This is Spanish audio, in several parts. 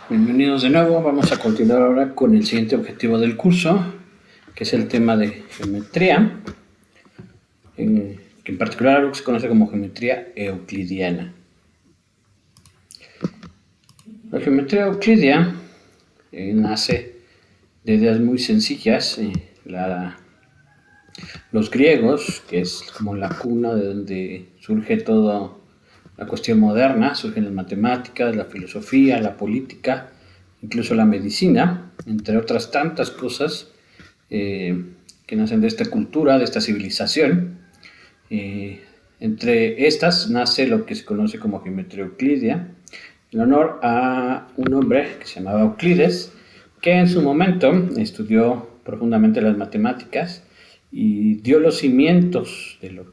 Bienvenidos de nuevo, vamos a continuar ahora con el siguiente objetivo del curso, que es el tema de geometría, que en particular algo que se conoce como geometría euclidiana. La geometría euclidia nace de ideas muy sencillas. Los griegos, que es como la cuna de donde surge toda la cuestión moderna, surgen las matemáticas, la filosofía, la política, incluso la medicina, entre otras tantas cosas que nacen de esta cultura, de esta civilización. Entre estas nace lo que se conoce como geometría euclidia, en honor a un hombre que se llamaba Euclides, que en su momento estudió profundamente las matemáticas y dio los cimientos de lo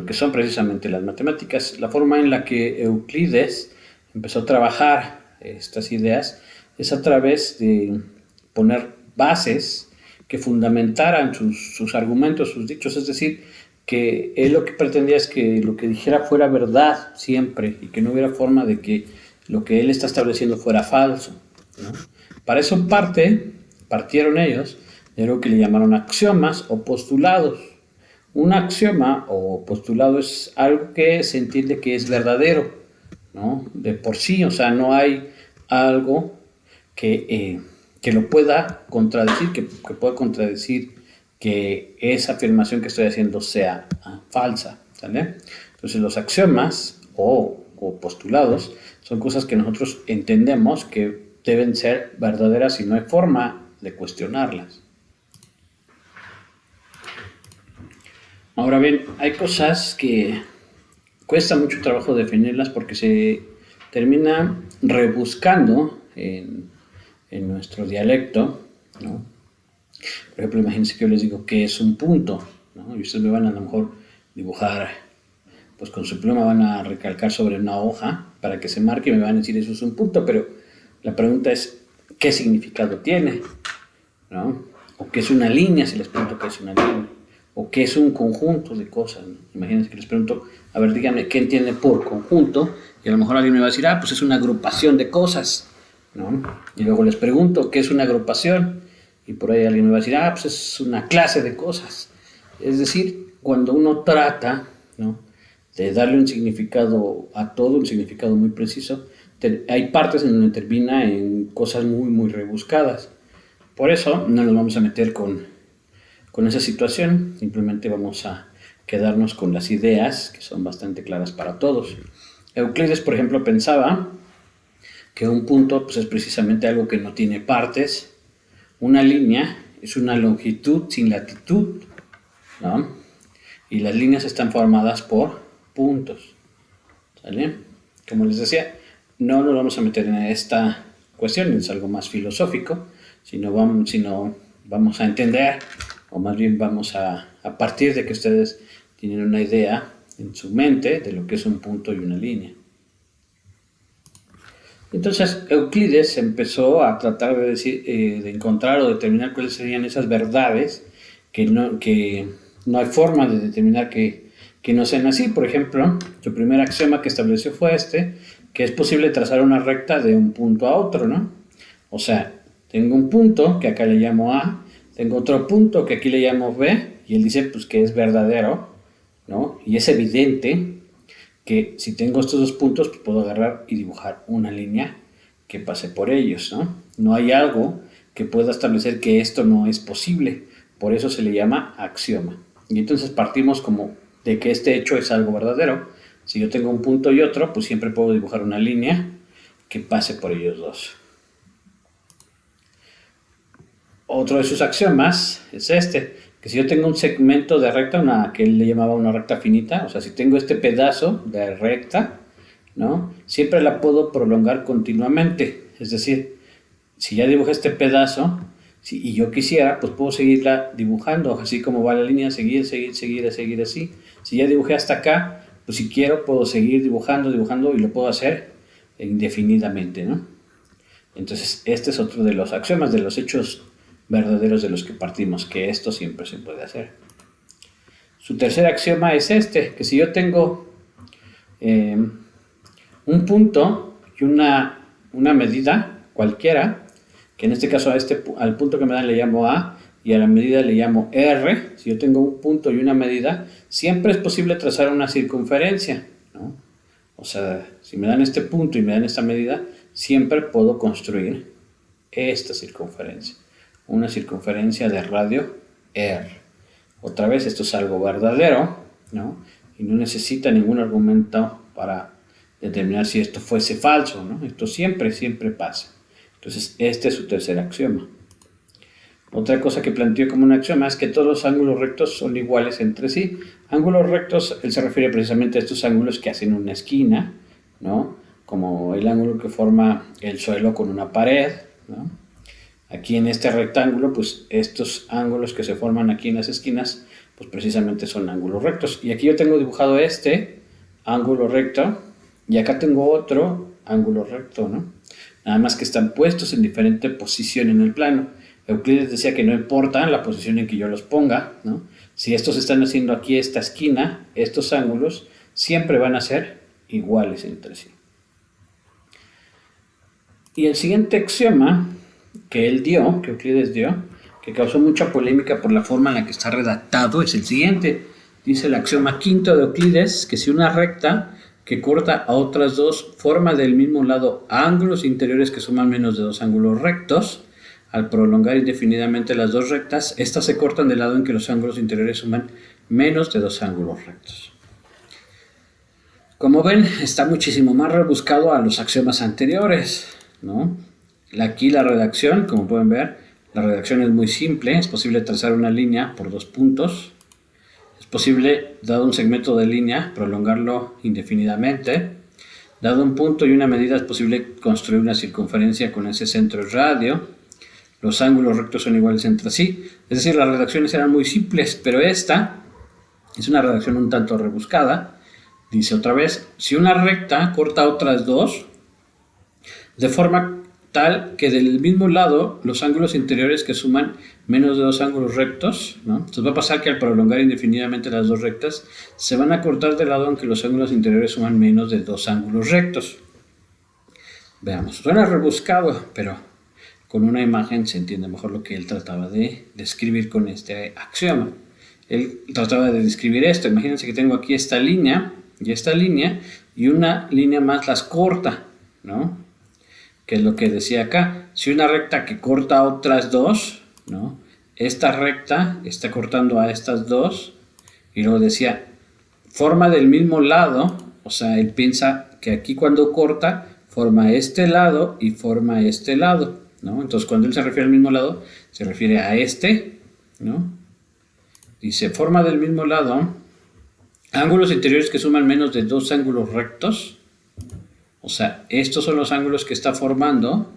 que son precisamente las matemáticas. La forma en la que Euclides empezó a trabajar estas ideas es a través de poner bases que fundamentaran sus argumentos, sus dichos, es decir, que él lo que pretendía es que lo que dijera fuera verdad siempre y que no hubiera forma de que lo que él está estableciendo fuera falso, ¿no? Para eso partieron ellos de lo que le llamaron axiomas o postulados. Un axioma o postulado es algo que se entiende que es verdadero, ¿no? De por sí, o sea, no hay algo que lo pueda contradecir, que pueda contradecir que esa afirmación que estoy haciendo sea falsa, ¿sale? Entonces los axiomas o postulados son cosas que nosotros entendemos que deben ser verdaderas y no hay forma de cuestionarlas. Ahora bien, hay cosas que cuesta mucho trabajo definirlas porque se termina rebuscando en nuestro dialecto, ¿no? Por ejemplo, imagínense que yo les digo que es un punto, ¿no? Y ustedes me van a lo mejor dibujar, pues con su pluma van a recalcar sobre una hoja para que se marque y me van a decir eso es un punto, pero la pregunta es, ¿qué significado tiene? ¿No? O qué es una línea, si les pregunto qué es una línea, o qué es un conjunto de cosas, ¿no? Imagínense que les pregunto, a ver, díganme, ¿qué entiende por conjunto? Y a lo mejor alguien me va a decir, pues es una agrupación de cosas, ¿no? Y luego les pregunto, ¿qué es una agrupación? Y por ahí alguien me va a decir, pues es una clase de cosas. Es decir, cuando uno trata, ¿no?, de darle un significado a todo, un significado muy preciso, hay partes en donde termina en cosas muy, muy rebuscadas. Por eso no nos vamos a meter con esa situación, simplemente vamos a quedarnos con las ideas que son bastante claras para todos. Euclides, por ejemplo, pensaba que un punto pues, es precisamente algo que no tiene partes, una línea es una longitud sin latitud, ¿no? Y las líneas están formadas por puntos, ¿sale? Como les decía, no nos vamos a meter en esta cuestión, es algo más filosófico, sino vamos a entender, o más bien vamos a partir de que ustedes tienen una idea en su mente de lo que es un punto y una línea. Entonces Euclides empezó a tratar de encontrar o determinar cuáles serían esas verdades que no hay forma de determinar que no sean así. Por ejemplo, su primer axioma que estableció fue que es posible trazar una recta de un punto a otro, ¿no? O sea, tengo un punto que acá le llamo A, tengo otro punto que aquí le llamo B, y él dice pues que es verdadero, ¿no? Y es evidente que si tengo estos dos puntos, pues puedo agarrar y dibujar una línea que pase por ellos, ¿no? No hay algo que pueda establecer que esto no es posible, por eso se le llama axioma. Y entonces partimos como de que este hecho es algo verdadero. Si yo tengo un punto y otro, pues siempre puedo dibujar una línea que pase por ellos dos. Otro de sus axiomas es que si yo tengo un segmento de recta, que él le llamaba una recta finita, o sea, si tengo este pedazo de recta, ¿no?, siempre la puedo prolongar continuamente. Es decir, si ya dibujé este pedazo, y yo quisiera, pues puedo seguirla dibujando, así como va la línea, seguir así. Si ya dibujé hasta acá, pues si quiero puedo seguir dibujando y lo puedo hacer indefinidamente, ¿no? Entonces, este es otro de los axiomas, de los hechos verdaderos de los que partimos, que esto siempre se puede hacer. Su tercer axioma es que si yo tengo un punto y una medida cualquiera, que en este caso al punto que me dan le llamo A y a la medida le llamo R. Si yo tengo un punto y una medida, siempre es posible trazar una circunferencia, ¿no? O sea, si me dan este punto y me dan esta medida, siempre puedo construir esta circunferencia, una circunferencia de radio R. Otra vez, esto es algo verdadero, ¿no? Y no necesita ningún argumento para determinar si esto fuese falso, ¿no? Esto siempre pasa. Entonces, este es su tercer axioma. Otra cosa que planteo como un axioma es que todos los ángulos rectos son iguales entre sí. Ángulos rectos, él se refiere precisamente a estos ángulos que hacen una esquina, ¿no? Como el ángulo que forma el suelo con una pared, ¿no? Aquí en este rectángulo, pues estos ángulos que se forman aquí en las esquinas, pues precisamente son ángulos rectos. Y aquí yo tengo dibujado este ángulo recto y acá tengo otro ángulo recto, ¿no? Nada más que están puestos en diferente posición en el plano. Euclides decía que no importa la posición en que yo los ponga, ¿no? Si estos están haciendo aquí esta esquina, estos ángulos siempre van a ser iguales entre sí. Y el siguiente axioma que él dio, que Euclides dio, que causó mucha polémica por la forma en la que está redactado, es el siguiente. Dice el axioma quinto de Euclides que si una recta que corta a otras dos forma del mismo lado ángulos interiores que suman menos de dos ángulos rectos, al prolongar indefinidamente las dos rectas, estas se cortan del lado en que los ángulos interiores suman menos de dos ángulos rectos. Como ven, está muchísimo más rebuscado a los axiomas anteriores, ¿no? Aquí la redacción, como pueden ver, la redacción es muy simple. Es posible trazar una línea por dos puntos. Es posible, dado un segmento de línea, prolongarlo indefinidamente. Dado un punto y una medida, es posible construir una circunferencia con ese centro y radio. Los ángulos rectos son iguales entre sí. Es decir, las redacciones eran muy simples, pero esta es una redacción un tanto rebuscada. Dice otra vez, si una recta corta otras dos, de forma tal que del mismo lado los ángulos interiores que suman menos de dos ángulos rectos, ¿no? Entonces va a pasar que al prolongar indefinidamente las dos rectas, se van a cortar del lado aunque los ángulos interiores suman menos de dos ángulos rectos. Veamos, suena rebuscado, pero con una imagen se entiende mejor lo que él trataba de describir con este axioma. Él trataba de describir esto. Imagínense que tengo aquí esta línea y una línea más las corta, ¿no? Que es lo que decía acá. Si una recta que corta a otras dos, ¿no? Esta recta está cortando a estas dos, y luego decía, forma del mismo lado, o sea, él piensa que aquí cuando corta, forma este lado y forma este lado, ¿no? Entonces, cuando él se refiere al mismo lado, se refiere a este, ¿no? Dice, forma del mismo lado, ángulos interiores que suman menos de dos ángulos rectos. O sea, estos son los ángulos que está formando,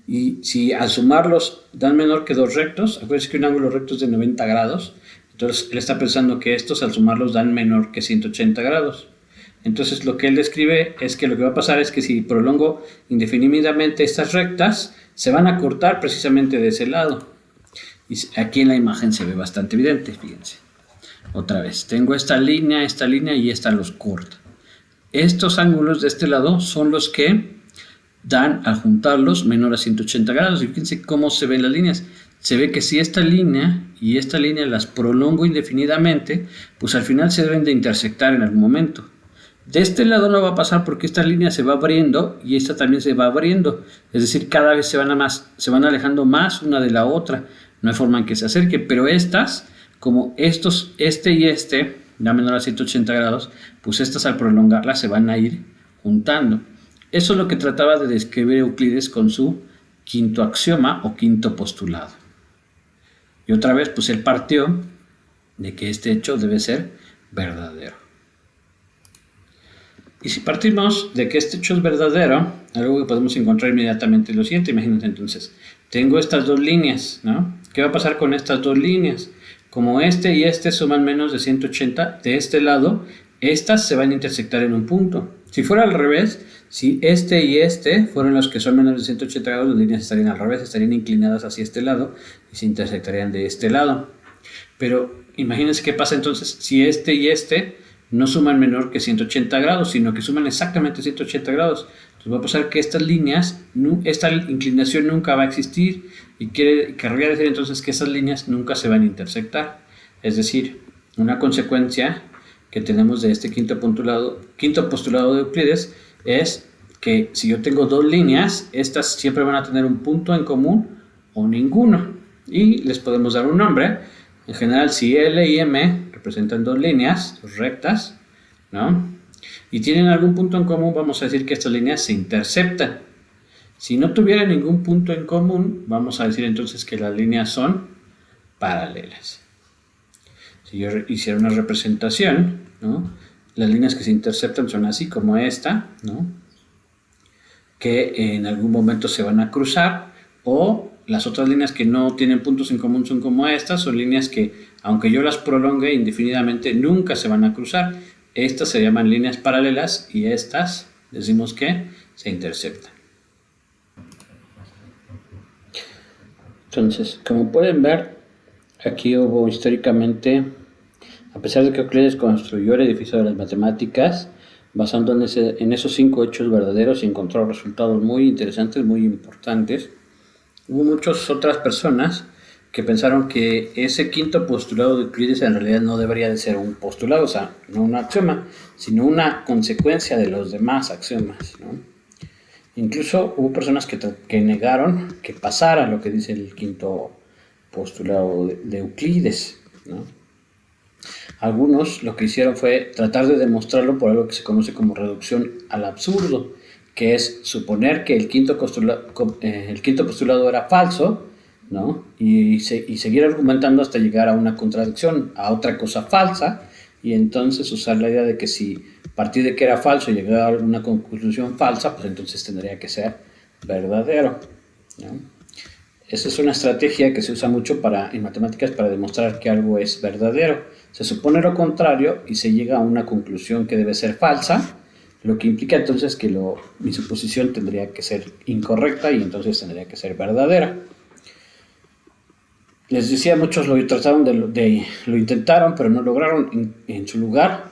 y si al sumarlos dan menor que dos rectos, acuérdense que un ángulo recto es de 90 grados, entonces él está pensando que estos al sumarlos dan menor que 180 grados. Entonces lo que él describe es que lo que va a pasar es que si prolongo indefinidamente estas rectas, se van a cortar precisamente de ese lado. Y aquí en la imagen se ve bastante evidente, fíjense. Otra vez, tengo esta línea y esta los corta. Estos ángulos de este lado son los que dan, al juntarlos, menor a 180 grados. Y fíjense cómo se ven las líneas. Se ve que si esta línea y esta línea las prolongo indefinidamente, pues al final se deben de intersectar en algún momento. De este lado no va a pasar porque esta línea se va abriendo y esta también se va abriendo. Es decir, cada vez se van alejando más una de la otra. No hay forma en que se acerquen, pero estas, como estos, este y este, da menor a 180 grados, pues estas al prolongarlas se van a ir juntando. Eso es lo que trataba de describir Euclides con su quinto axioma o quinto postulado. Y otra vez, pues él partió de que este hecho debe ser verdadero. Y si partimos de que este hecho es verdadero, algo que podemos encontrar inmediatamente es lo siguiente. Imagínense entonces, tengo estas dos líneas, ¿no? ¿Qué va a pasar con estas dos líneas? Como este y este suman menos de 180, de este lado, estas se van a intersectar en un punto. Si fuera al revés, si este y este fueran los que son menos de 180 grados, las líneas estarían al revés, estarían inclinadas hacia este lado y se intersectarían de este lado. Pero imagínense qué pasa entonces si este y este no suman menor que 180 grados, sino que suman exactamente 180 grados. Entonces va a pasar que estas líneas, esta inclinación nunca va a existir y querría decir entonces que estas líneas nunca se van a intersectar. Es decir, una consecuencia que tenemos de este quinto postulado de Euclides es que si yo tengo dos líneas, estas siempre van a tener un punto en común o ninguno. Y les podemos dar un nombre. En general, si L y M representan dos líneas, dos rectas, ¿no? Y tienen algún punto en común, vamos a decir que estas líneas se interceptan. Si no tuvieran ningún punto en común, vamos a decir entonces que las líneas son paralelas. Si yo hiciera una representación, ¿no? Las líneas que se interceptan son así como esta, ¿no? Que en algún momento se van a cruzar, o las otras líneas que no tienen puntos en común son como estas, son líneas que aunque yo las prolongue indefinidamente nunca se van a cruzar. Estas se llaman líneas paralelas y estas decimos que se interceptan. Entonces, como pueden ver, aquí hubo históricamente, a pesar de que Euclides construyó el edificio de las matemáticas, basando en esos 5 hechos verdaderos y encontró resultados muy interesantes, muy importantes, hubo muchas otras personas que pensaron que ese quinto postulado de Euclides en realidad no debería de ser un postulado, o sea, no un axioma, sino una consecuencia de los demás axiomas, ¿no? Incluso hubo personas que negaron que pasara lo que dice el quinto postulado de Euclides, ¿no? Algunos lo que hicieron fue tratar de demostrarlo por algo que se conoce como reducción al absurdo, que es suponer que el quinto postulado era falso, ¿no? Y seguir argumentando hasta llegar a una contradicción, a otra cosa falsa, y entonces usar la idea de que si a partir de que era falso llegar a una conclusión falsa, pues entonces tendría que ser verdadero, ¿no? Esa es una estrategia que se usa mucho en matemáticas para demostrar que algo es verdadero. Se supone lo contrario y se llega a una conclusión que debe ser falsa, lo que implica entonces que mi suposición tendría que ser incorrecta y entonces tendría que ser verdadera. Les decía, muchos lo intentaron, pero no lograron en su lugar,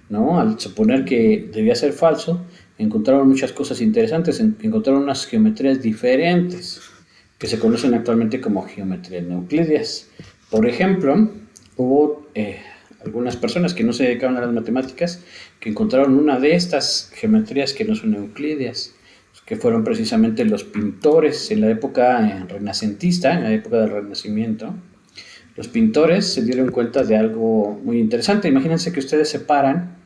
¿no? Al suponer que debía ser falso, encontraron muchas cosas interesantes, encontraron unas geometrías diferentes que se conocen actualmente como geometrías euclidias. Por ejemplo, hubo algunas personas que no se dedicaban a las matemáticas que encontraron una de estas geometrías que no son euclidias, que fueron precisamente los pintores en la época renacentista, en la época del Renacimiento. Los pintores se dieron cuenta de algo muy interesante. Imagínense que ustedes se paran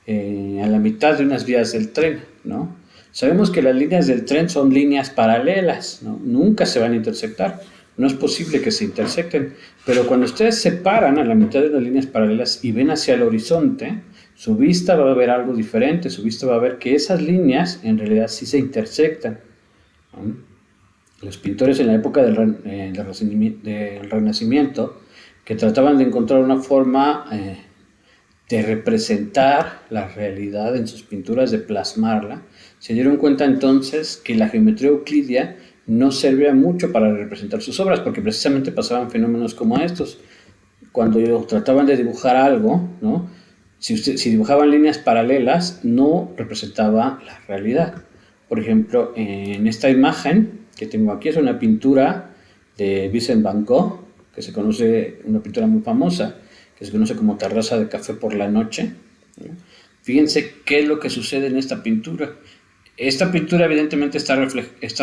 a la mitad de unas vías del tren, ¿no? Sabemos que las líneas del tren son líneas paralelas, ¿no? Nunca se van a intersectar, no es posible que se intersecten, pero cuando ustedes se paran a la mitad de las líneas paralelas y ven hacia el horizonte, su vista va a ver algo diferente, su vista va a ver que esas líneas en realidad sí se intersectan, ¿no? Los pintores en la época del Renacimiento, que trataban de encontrar una forma de representar la realidad en sus pinturas, de plasmarla, se dieron cuenta entonces que la geometría euclidia no servía mucho para representar sus obras, porque precisamente pasaban fenómenos como estos. Cuando trataban de dibujar algo, ¿no? Si dibujaban líneas paralelas, no representaba la realidad. Por ejemplo, en esta imagen que tengo aquí es una pintura de Vincent Van Gogh, que se conoce, una pintura muy famosa, que se conoce como Terraza de Café por la Noche, ¿no? Fíjense qué es lo que sucede en esta pintura. Esta pintura evidentemente está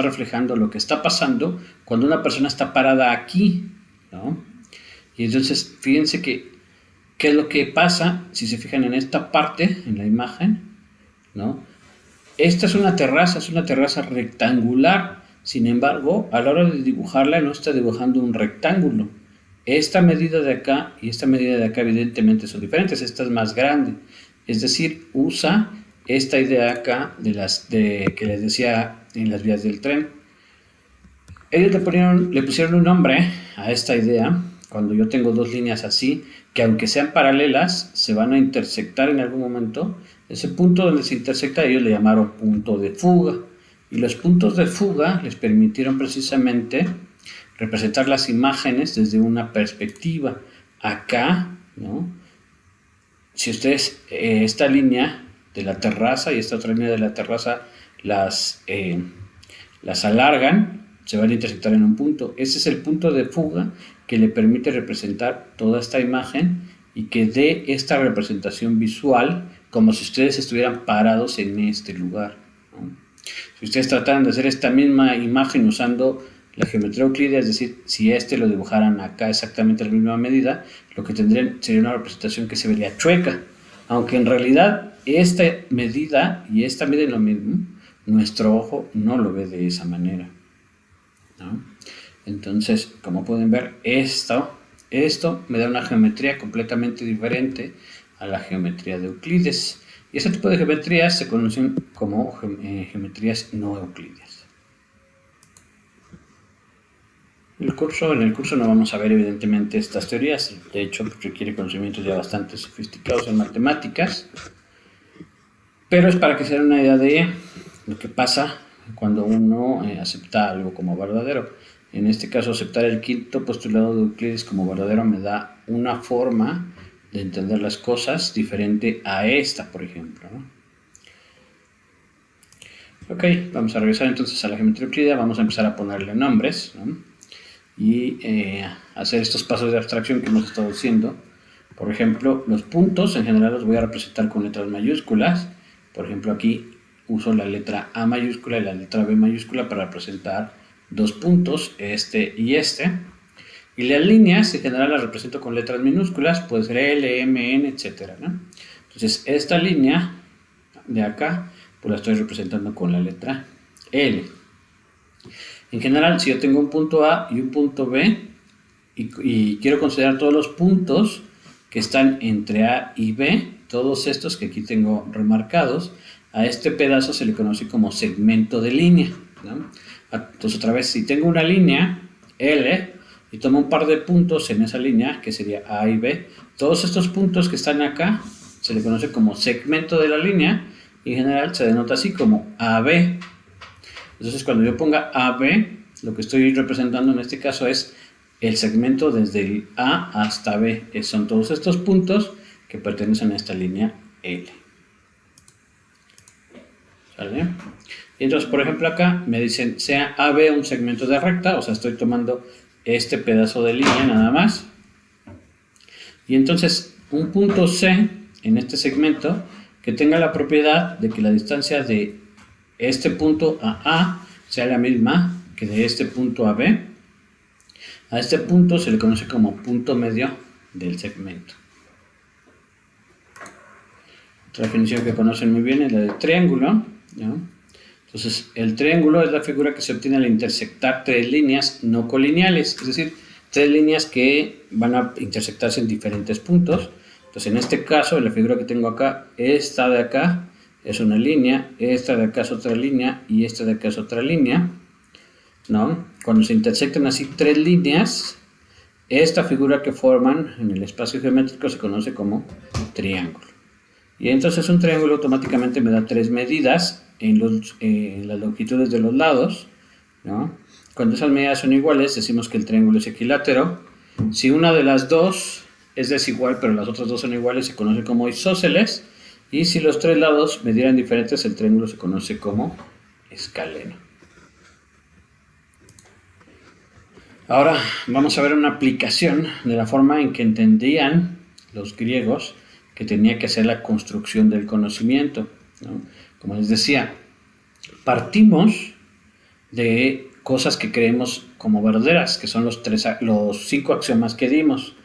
reflejando lo que está pasando cuando una persona está parada aquí, ¿no? Y entonces fíjense qué es lo que pasa si se fijan en esta parte, en la imagen, ¿no? Esta es una terraza rectangular. Sin embargo, a la hora de dibujarla no está dibujando un rectángulo. Esta medida de acá y esta medida de acá evidentemente son diferentes. Esta es más grande. Es decir, usa esta idea acá que les decía en las vías del tren. Ellos le pusieron un nombre a esta idea. Cuando yo tengo dos líneas así, que aunque sean paralelas, se van a intersectar en algún momento. Ese punto donde se intersecta, ellos le llamaron punto de fuga. Y los puntos de fuga les permitieron precisamente representar las imágenes desde una perspectiva. Acá, ¿no? Si ustedes esta línea de la terraza y esta otra línea de la terraza las alargan, se van a intersectar en un punto. Ese es el punto de fuga que le permite representar toda esta imagen y que dé esta representación visual como si ustedes estuvieran parados en este lugar, ¿no? Si ustedes trataran de hacer esta misma imagen usando la geometría euclídea, es decir, si lo dibujaran acá exactamente a la misma medida, lo que tendrían sería una representación que se vería chueca, aunque en realidad esta medida y esta miden lo mismo, nuestro ojo no lo ve de esa manera, ¿no? Entonces, como pueden ver, esto me da una geometría completamente diferente a la geometría de Euclides. Y ese tipo de geometrías se conocen como geometrías no euclídeas. En el curso no vamos a ver evidentemente estas teorías, de hecho requiere conocimientos ya bastante sofisticados en matemáticas, pero es para que se den una idea de lo que pasa cuando uno acepta algo como verdadero. En este caso, aceptar el quinto postulado de Euclides como verdadero me da una forma de entender las cosas diferente a esta, por ejemplo, ¿no? Ok, vamos a regresar entonces a la geometría euclídea, vamos a empezar a ponerle nombres, ¿no? Y hacer estos pasos de abstracción que hemos estado haciendo. Por ejemplo, los puntos en general los voy a representar con letras mayúsculas. Por ejemplo, aquí uso la letra A mayúscula y la letra B mayúscula para representar dos puntos, este y este. Y las líneas en general las represento con letras minúsculas, puede ser L, M, N, etc., ¿no? Entonces, esta línea de acá, pues la estoy representando con la letra L. En general, si yo tengo un punto A y un punto B y quiero considerar todos los puntos que están entre A y B, todos estos que aquí tengo remarcados, a este pedazo se le conoce como segmento de línea, ¿no? Entonces otra vez, si tengo una línea L y tomo un par de puntos en esa línea, que sería A y B, todos estos puntos que están acá se le conoce como segmento de la línea y en general se denota así como AB. Entonces cuando yo ponga AB, lo que estoy representando en este caso es el segmento desde el A hasta B. Son todos estos puntos que pertenecen a esta línea L. ¿Sale? Y entonces, por ejemplo, acá me dicen sea AB un segmento de recta, o sea, estoy tomando este pedazo de línea nada más. Y entonces, un punto C en este segmento que tenga la propiedad de que la distancia de este punto a A sea la misma que de este punto a B. A este punto se le conoce como punto medio del segmento. Otra definición que conocen muy bien es la del triángulo, ¿no? Entonces, el triángulo es la figura que se obtiene al intersectar tres líneas no colineales, es decir, tres líneas que van a intersectarse en diferentes puntos. Entonces, en este caso, la figura que tengo acá, esta de acá es una línea, esta de acá es otra línea y esta de acá es otra línea, ¿no? Cuando se intersectan así tres líneas, esta figura que forman en el espacio geométrico se conoce como triángulo. Y entonces un triángulo automáticamente me da tres medidas en las longitudes de los lados, ¿no? Cuando esas medidas son iguales, decimos que el triángulo es equilátero. Si una de las dos es desigual, pero las otras dos son iguales, se conoce como isósceles. Y si los tres lados me dieran diferentes, el triángulo se conoce como escaleno. Ahora vamos a ver una aplicación de la forma en que entendían los griegos que tenía que hacer la construcción del conocimiento, ¿no? Como les decía, partimos de cosas que creemos como verdaderas, que son los 5 axiomas que dimos.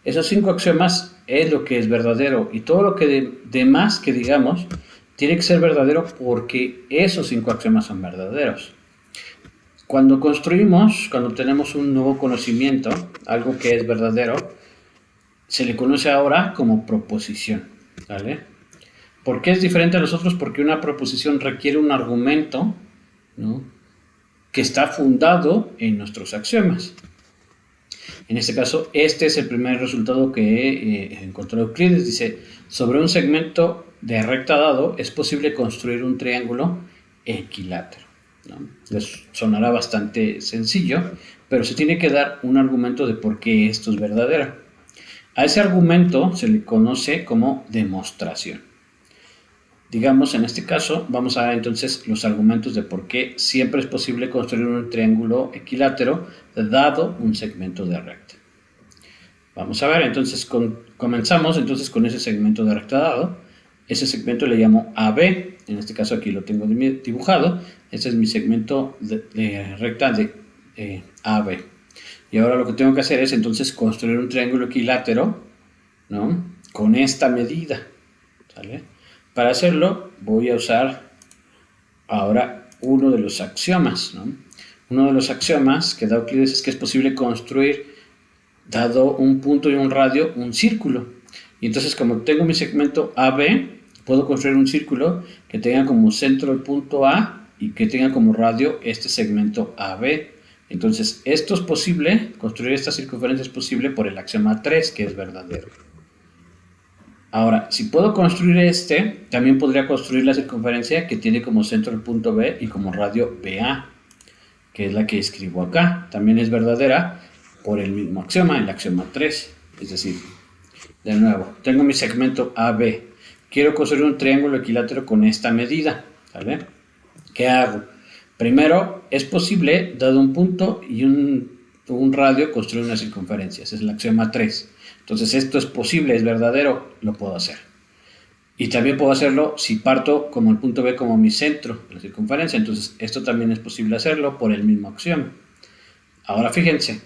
Esos 5 axiomas es lo que es verdadero y todo lo que demás que digamos tiene que ser verdadero porque esos 5 axiomas son verdaderos. Cuando tenemos un nuevo conocimiento, algo que es verdadero, se le conoce ahora como proposición, ¿vale? ¿Por qué es diferente a los otros? Porque una proposición requiere un argumento, ¿no?, que está fundado en nuestros axiomas. En este caso, este es el primer resultado que encontró Euclides. Dice, sobre un segmento de recta dado es posible construir un triángulo equilátero, ¿no? Les sonará bastante sencillo, pero se tiene que dar un argumento de por qué esto es verdadero. A ese argumento se le conoce como demostración. digamos, en este caso, vamos a ver entonces los argumentos de por qué siempre es posible construir un triángulo equilátero dado un segmento de recta. Vamos a ver, entonces comenzamos entonces con ese segmento de recta dado. Ese segmento le llamo AB, en este caso aquí lo tengo dibujado. Este es mi segmento de recta de AB. Y ahora lo que tengo que hacer es entonces construir un triángulo equilátero, ¿no?, con esta medida, ¿sale? Para hacerlo voy a usar ahora uno de los axiomas, ¿no? Uno de los axiomas que da Euclides es que es posible construir, dado un punto y un radio, un círculo. Y entonces, como tengo mi segmento AB, puedo construir un círculo que tenga como centro el punto A y que tenga como radio este segmento AB. Entonces, esto es posible, construir esta circunferencia es posible por el axioma 3, que es verdadero. Ahora, si puedo construir este, también podría construir la circunferencia que tiene como centro el punto B y como radio BA, que es la que escribo acá. También es verdadera por el mismo axioma, el axioma 3. Es decir, de nuevo, tengo mi segmento AB. Quiero construir un triángulo equilátero con esta medida, ¿vale? ¿Qué hago? Primero, es posible, dado un punto y un radio, construir una circunferencia. Ese es el axioma 3. Entonces, esto es posible, es verdadero, lo puedo hacer. Y también puedo hacerlo si parto como el punto B como mi centro de la circunferencia. Entonces, esto también es posible hacerlo por el mismo axioma. Ahora, fíjense,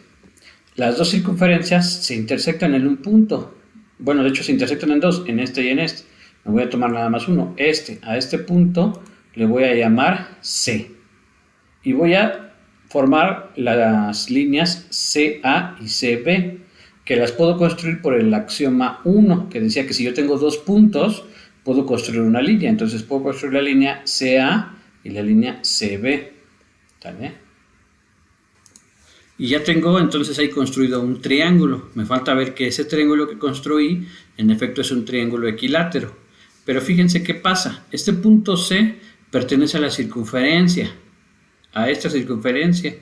las dos circunferencias se intersectan en un punto. Bueno, de hecho, se intersectan en dos, en este y en este. Me voy a tomar nada más uno. A este punto le voy a llamar C. Y voy a formar las líneas CA y CB, que las puedo construir por el axioma 1, que decía que si yo tengo dos puntos, puedo construir una línea. Entonces puedo construir la línea CA y la línea CB. ¿Vale? Y ya tengo entonces ahí construido un triángulo. Me falta ver que ese triángulo que construí, en efecto, es un triángulo equilátero. Pero fíjense qué pasa. Este punto C pertenece a la circunferencia, a esta circunferencia.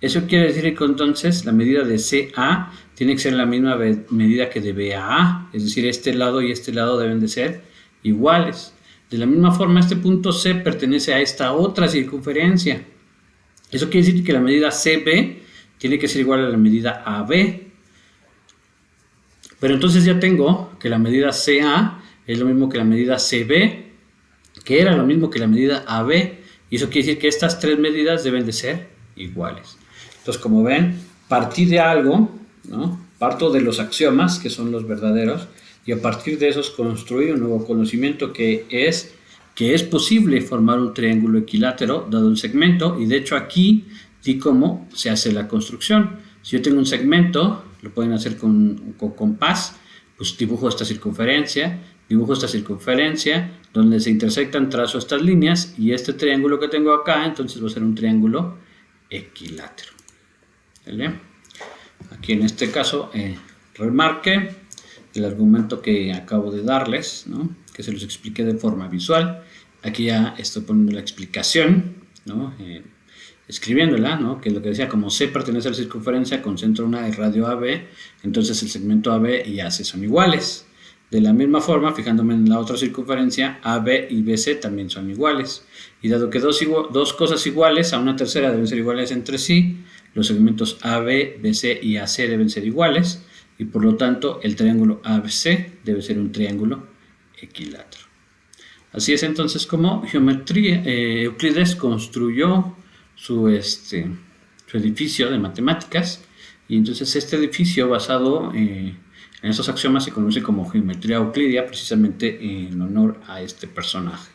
Eso quiere decir que entonces la medida de CA tiene que ser la misma medida que de BA, es decir, este lado y este lado deben de ser iguales. De la misma forma, este punto C pertenece a esta otra circunferencia. Eso quiere decir que la medida CB tiene que ser igual a la medida AB. Pero entonces ya tengo que la medida CA es lo mismo que la medida CB, que era lo mismo que la medida AB. Y eso quiere decir que estas tres medidas deben de ser iguales. Entonces, como ven, partí de algo, ¿no? Parto de los axiomas, que son los verdaderos, y a partir de esos construí un nuevo conocimiento que es posible formar un triángulo equilátero dado un segmento, y de hecho aquí di cómo se hace la construcción. Si yo tengo un segmento, lo pueden hacer con compás, pues dibujo esta circunferencia, donde se intersectan, trazo estas líneas, y este triángulo que tengo acá, entonces va a ser un triángulo equilátero. ¿Vale? Aquí en este caso, remarque el argumento que acabo de darles, ¿no?, que se los expliqué de forma visual. Aquí ya estoy poniendo la explicación, ¿no?, escribiéndola, ¿no?, que es lo que decía, como C pertenece a la circunferencia con centro A y radio AB, entonces el segmento AB y AC son iguales. De la misma forma, fijándome en la otra circunferencia, AB y BC también son iguales. Y dado que dos cosas iguales a una tercera deben ser iguales entre sí, los segmentos AB, BC y AC deben ser iguales, y por lo tanto el triángulo ABC debe ser un triángulo equilátero. Así es entonces como Euclides construyó su edificio de matemáticas, y entonces este edificio basado en esos axiomas se conoce como geometría euclídea, precisamente en honor a este personaje.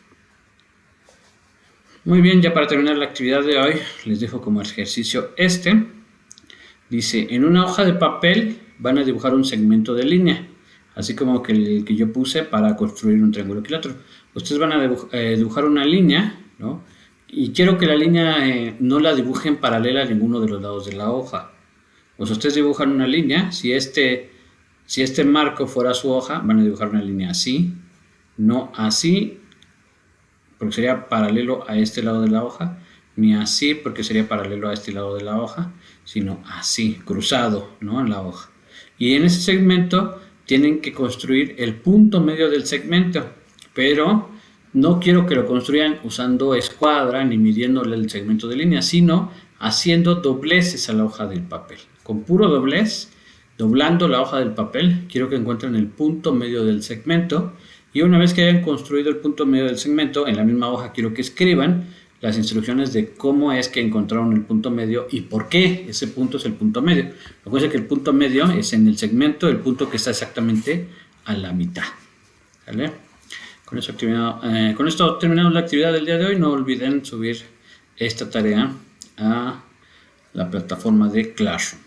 Muy bien, ya para terminar la actividad de hoy, les dejo como ejercicio dice, en una hoja de papel van a dibujar un segmento de línea, así como que el que yo puse para construir un triángulo equilátero. Ustedes van a dibujar una línea, ¿no?, y quiero que la línea no la dibujen paralela a ninguno de los lados de la hoja. O sea, ustedes dibujan una línea, si este marco fuera su hoja, van a dibujar una línea así, no así, porque sería paralelo a este lado de la hoja, ni así, porque sería paralelo a este lado de la hoja, sino así, cruzado, ¿no?, en la hoja. Y en ese segmento tienen que construir el punto medio del segmento, pero no quiero que lo construyan usando escuadra ni midiéndole el segmento de línea, sino haciendo dobleces a la hoja del papel. Con puro doblez, doblando la hoja del papel, quiero que encuentren el punto medio del segmento. Y una vez que hayan construido el punto medio del segmento, en la misma hoja quiero que escriban las instrucciones de cómo es que encontraron el punto medio y por qué ese punto es el punto medio. Recuerden que el punto medio es en el segmento el punto que está exactamente a la mitad. ¿Vale? Con esto terminamos la actividad del día de hoy. No olviden subir esta tarea a la plataforma de Classroom.